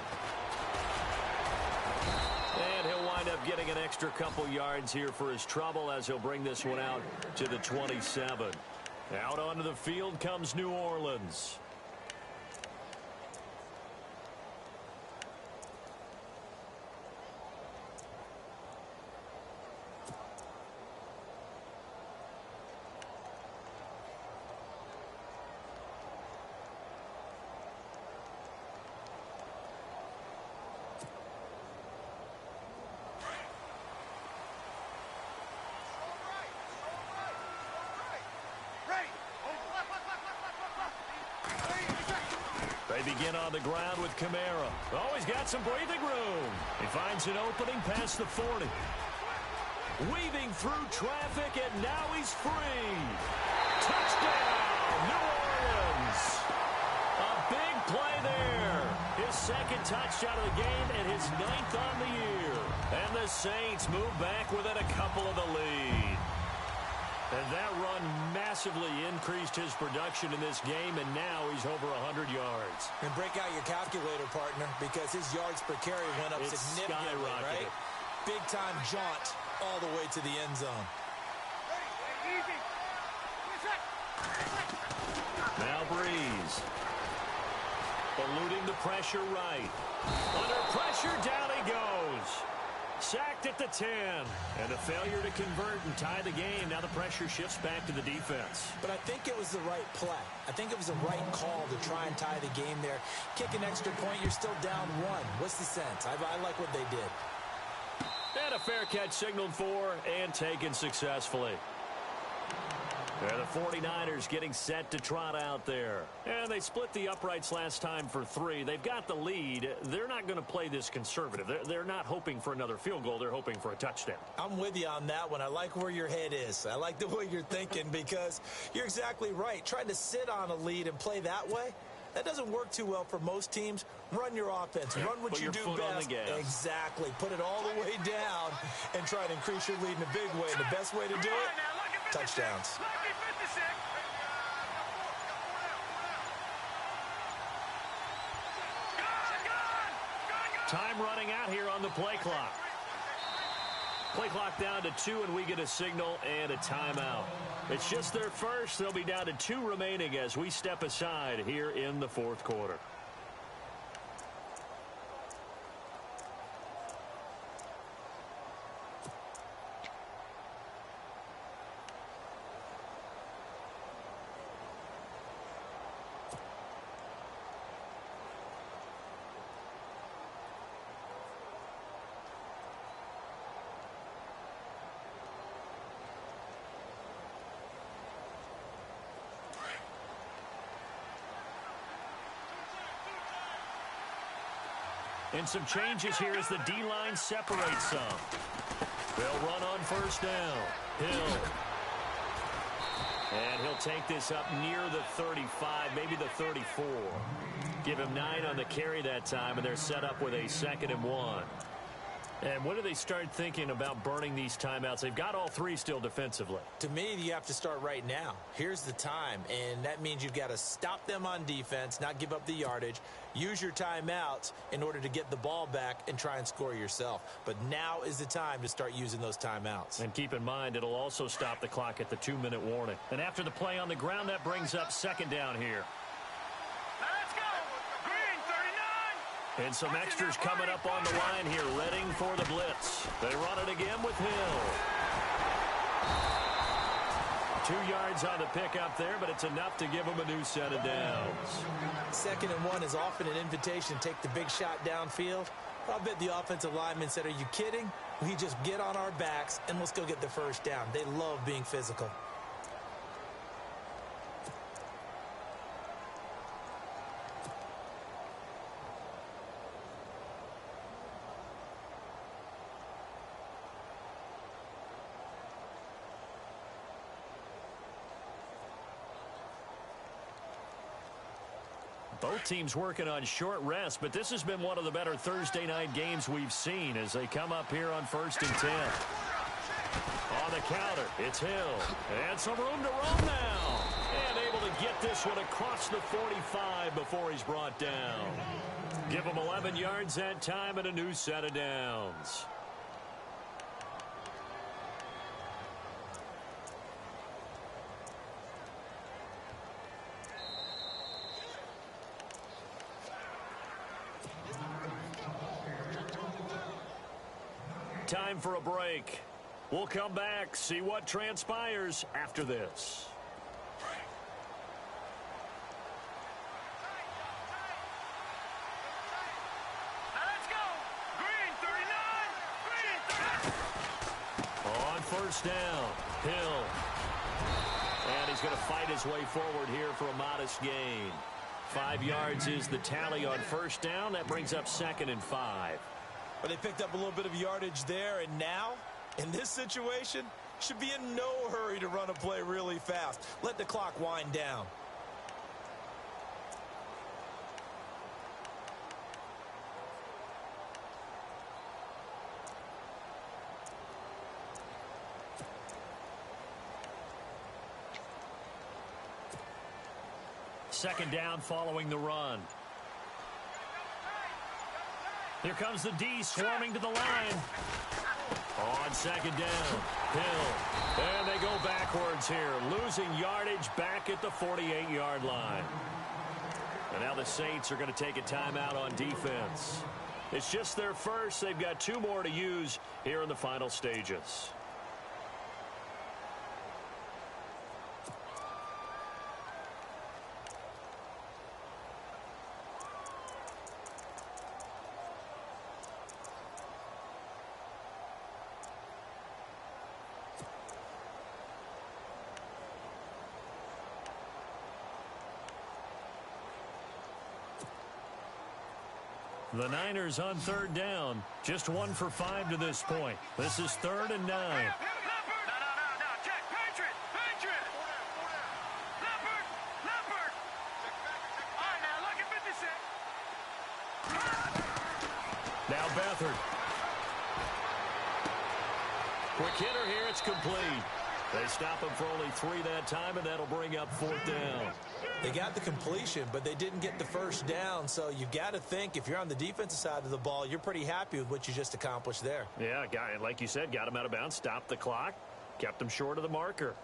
And he'll wind up getting an extra couple yards here for his trouble as he'll bring this one out to the 27. Out onto the field comes New Orleans. They begin on the ground with Kamara. Oh, he's got some breathing room. He finds an opening past the 40. Weaving through traffic, and now he's free. Touchdown, New Orleans. A big play there. His second touchdown of the game and his 9th on the year. And the Saints move back within a couple of the lead. And that run massively increased his production in this game, and now he's over 100 yards. And break out your calculator, partner, because his yards per carry went up significantly, right? Big-time jaunt all the way to the end zone. Now Breeze. Eluding the pressure right. Under pressure, down he goes. Sacked at the 10. And a failure to convert and tie the game. Now the pressure shifts back to the defense. But I think it was the right play. I think it was the right call to try and tie the game there. Kick an extra point, you're still down 1. What's the sense? I like what they did. And a fair catch signaled for and taken successfully. They're the 49ers getting set to trot out there. And they split the uprights last time for 3. They've got the lead. They're not going to play this conservative. They're not hoping for another field goal. They're hoping for a touchdown. I'm with you on that one. I like where your head is. I like the way you're thinking because you're exactly right. Trying to sit on a lead and play that way, that doesn't work too well for most teams. Run your offense. Run what you do best. Exactly. Put it all the way down and try to increase your lead in a big way. And the best way to do it, touchdowns. Time running out here on the play clock. Play clock down to 2, and we get a signal and a timeout. It's just their first. They'll be down to 2 remaining as we step aside here in the fourth quarter. And some changes here as the D-line separates some. They'll run on first down. Hill. And he'll take this up near the 35, maybe the 34. Give him 9 on the carry that time, and they're set up with a 2nd and 1. And when do they start thinking about burning these timeouts? They've got all 3 still defensively. To me, you have to start right now. Here's the time, and that means you've got to stop them on defense, not give up the yardage, use your timeouts in order to get the ball back and try and score yourself. But now is the time to start using those timeouts. And keep in mind, it'll also stop the clock at the 2-minute warning. And after the play on the ground, that brings up 2nd down here. And some extras coming up on the line here, readying for the blitz. They run it again with Hill. 2 yards on the pickup there, but it's enough to give them a new set of downs. 2nd and 1 is often an invitation to take the big shot downfield. I bet the offensive lineman said, are you kidding? We just get on our backs and let's go get the first down. They love being physical. Both teams working on short rest, but this has been one of the better Thursday night games we've seen as they come up here on 1st and 10. On the counter, it's Hill. And some room to roam now. And able to get this one across the 45 before he's brought down. Give him 11 yards that time and a new set of downs. Time for a break. We'll come back, see what transpires after this. Now let's go. Green 39. On 1st down, Hill. And he's going to fight his way forward here for a modest gain. 5 yards is the tally on 1st down. That brings up 2nd and 5. But they picked up a little bit of yardage there, and now, in this situation, should be in no hurry to run a play really fast. Let the clock wind down. Second down following the run. Here comes the D swarming to the line. On 2nd down, Hill. And they go backwards here, losing yardage back at the 48-yard line. And now the Saints are going to take a timeout on defense. It's just their first. They've got 2 more to use here in the final stages. The Niners on 3rd down. Just 1 for 5 to this point. This is 3rd and 9. No. Check. Patriot. Leopard. All right, now look at 56. Now Beathard. Quick hitter here. It's complete. They stop him for only 3 that time, and that'll bring up 4th down. They got the completion, but they didn't get the first down. So you got to think if you're on the defensive side of the ball, you're pretty happy with what you just accomplished there. Yeah, like you said, got him out of bounds, stopped the clock, kept him short of the marker.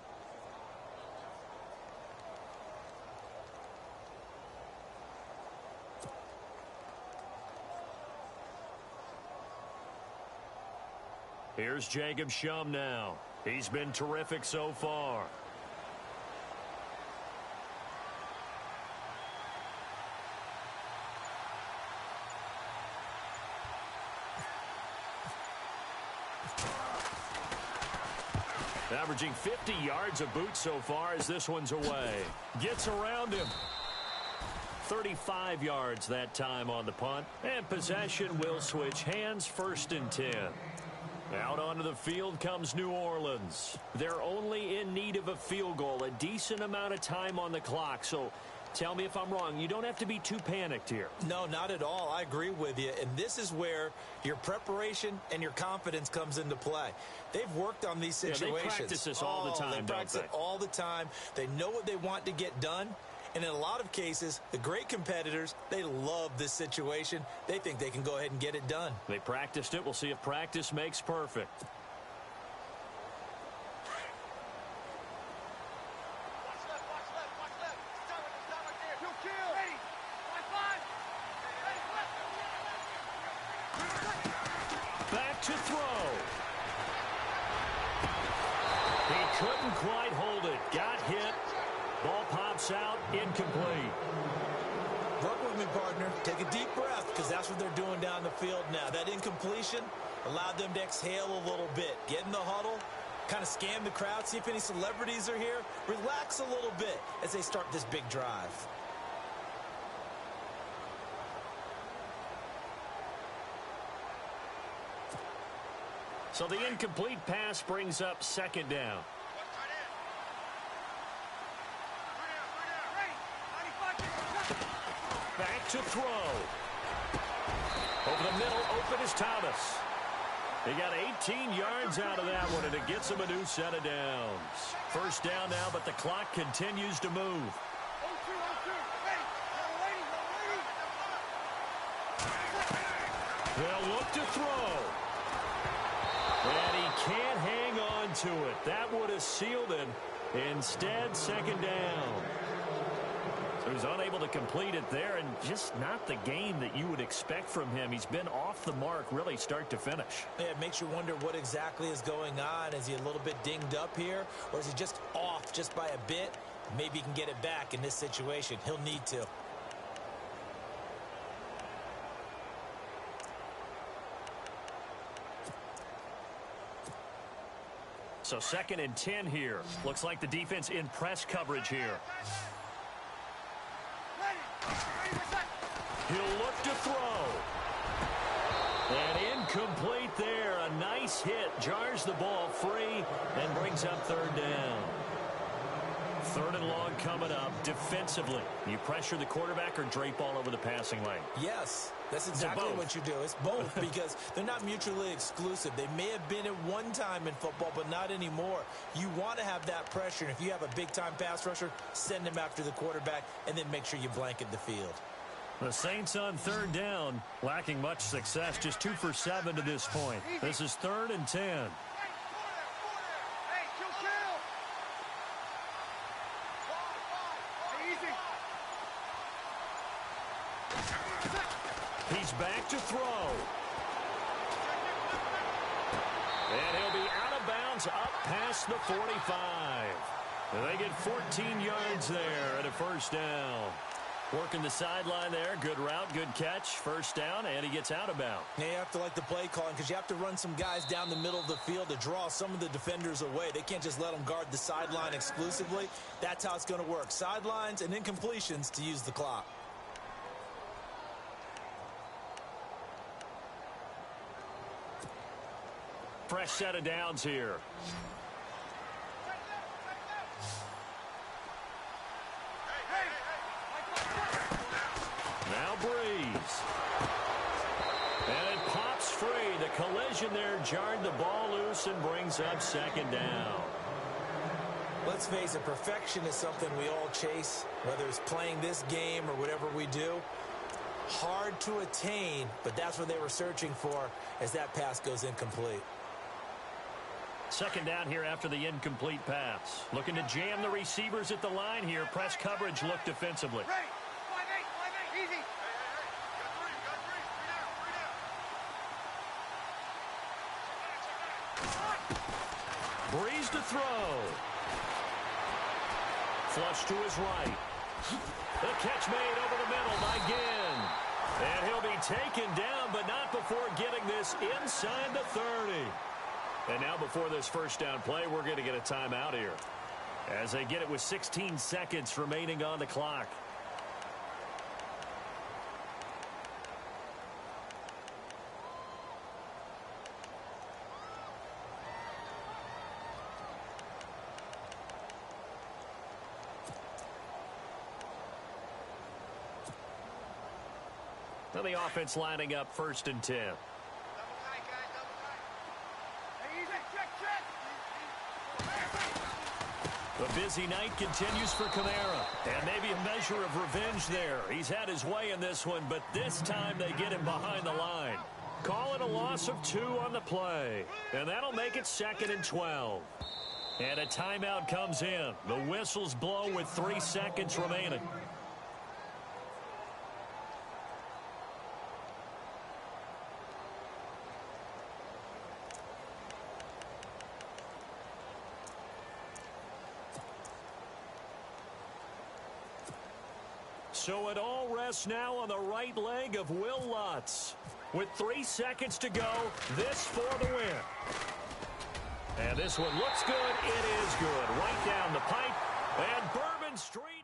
Here's Jacob Shum now. He's been terrific so far. Averaging 50 yards a boot so far as this one's away. Gets around him. 35 yards that time on the punt. And possession will switch hands, 1st and 10. Out onto the field comes New Orleans. They're only in need of a field goal, a decent amount of time on the clock. So tell me if I'm wrong. You don't have to be too panicked here. No, not at all. I agree with you. And this is where your preparation and your confidence comes into play. They've worked on these situations. Yeah, they practice this all the time, They practice it all the time. They know what they want to get done. And in a lot of cases, the great competitors, they love this situation. They think they can go ahead and get it done. They practiced it. We'll see if practice makes perfect. Watch left. Stop right there. You'll kill. Ready. 5. Ready, left. to throw. He couldn't quite hold it. Got hit. Ball pops out. Incomplete. Work with me, partner. Take a deep breath, because that's what they're doing down the field now. That incompletion allowed them to exhale a little bit. Get in the huddle, kind of scan the crowd, see if any celebrities are here. Relax a little bit as they start this big drive. So the incomplete pass brings up second down. Back to throw. Over the middle, open is Thomas. He got 18 yards out of that one, and it gets him a new set of downs. First down now, but the clock continues to move. They'll look to throw. And he can't hang on to it. That would have sealed it. Instead, second down. So he's unable to complete it there, and just not the game that you would expect from him. He's been off the mark, really, start to finish. Yeah, it makes you wonder what exactly is going on. Is he a little bit dinged up here, or is he just off just by a bit? Maybe he can get it back in this situation. He'll need to. So 2nd and 10 here. Looks like the defense in press coverage here. He'll look to throw. And incomplete there. A nice hit. Jars the ball free and brings up third down. 3rd and long coming up. Defensively, you pressure the quarterback or drape all over the passing lane? Yes, that's exactly what you do. It's both because they're not mutually exclusive. They may have been at one time in football, but not anymore. You want to have that pressure. And if you have a big-time pass rusher, send him after the quarterback and then make sure you blanket the field. The Saints on 3rd down, lacking much success, just 2 for 7 to this point. This is 3rd and 10. He's back to throw. And he'll be out of bounds up past the 45. And they get 14 yards there at a first down. Working the sideline there. Good route, good catch. First down, and he gets out of bounds. Now you have to like the play calling because you have to run some guys down the middle of the field to draw some of the defenders away. They can't just let them guard the sideline exclusively. That's how it's going to work. Sidelines and incompletions to use the clock. Fresh set of downs here. Now Breeze. And it pops free. The collision there jarred the ball loose and brings up second down. Let's face it, perfection is something we all chase, whether it's playing this game or whatever we do. Hard to attain, but that's what they were searching for as that pass goes incomplete. Second down here after the incomplete pass. Looking to jam the receivers at the line here. Press coverage look defensively. Easy. Breeze to throw. Flush to his right. The catch made over the middle by Ginn. And he'll be taken down, but not before getting this inside the 30. And now before this first down play, we're going to get a timeout here as they get it with 16 seconds remaining on the clock. Now the offense lining up 1st and 10. The busy night continues for Kamara. And maybe a measure of revenge there. He's had his way in this one, but this time they get him behind the line. Call it a loss of 2 on the play. And that'll make it 2nd and 12. And a timeout comes in. The whistles blow with 3 seconds remaining. So it all rests now on the right leg of Will Lutz. With 3 seconds to go, this for the win. And this one looks good. It is good. Right down the pipe. And Bourbon Street.